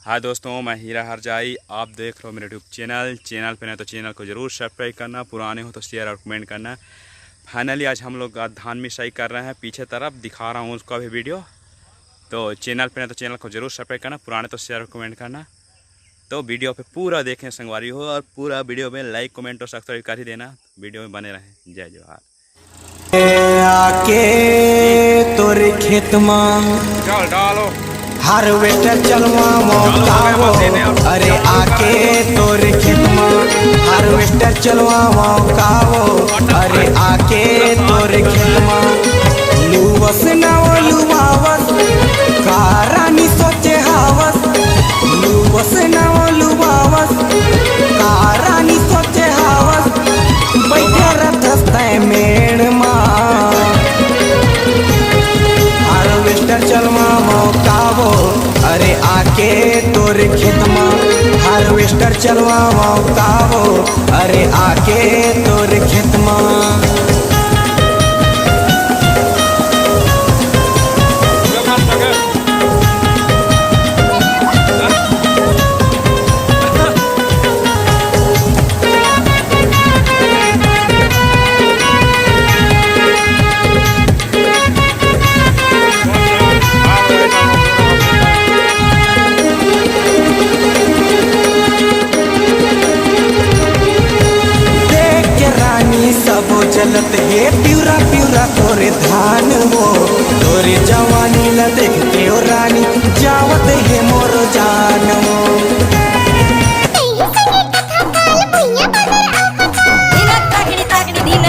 हाँ दोस्तों, मैं हीरा हरजाई। आप देख रहे हो मेरे यूट्यूब चैनल पे नहीं तो चैनल को ज़रूर सब्सक्राइब करना, पुराने हो तो शेयर और कमेंट करना। फाइनली आज हम लोग धान मिसाई कर रहे हैं, पीछे तरफ दिखा रहा हूँ उसका भी वीडियो। तो चैनल पे नहीं तो चैनल को ज़रूर सब्सक्राइब करना, पुराने तो शेयर और कमेंट करना। तो वीडियो पे पूरा देखें संगवारी हो, और पूरा वीडियो में लाइक कमेंट और सब्सक्राइब कर ही देना। वीडियो में बने रहें। जय जवाहर। आके तोरे खेत में चल डालो हार्वेस्टर चलवा मौकावो। अरे आके तोरे खेत में हार्वेस्टर चलवा मौकावो। अरे आके तोरे खेत में लुवस नाव लुवावस कारानी सोचे हावस। लुवस नाव लुवावस कारानी सोचे हावस। बैठे रथस्ते मेड़ हार्वेस्टर चलवा मौकावो। अरे आके तोरे खेत में हार्वेस्टर चलवा मौकावो। अरे आके तोरे खेत में चलत हे प्यूरा प्यूरा तोरे धान हो। तोरे जवानी ल देखते हो रानी जावत हे मोर जान हो।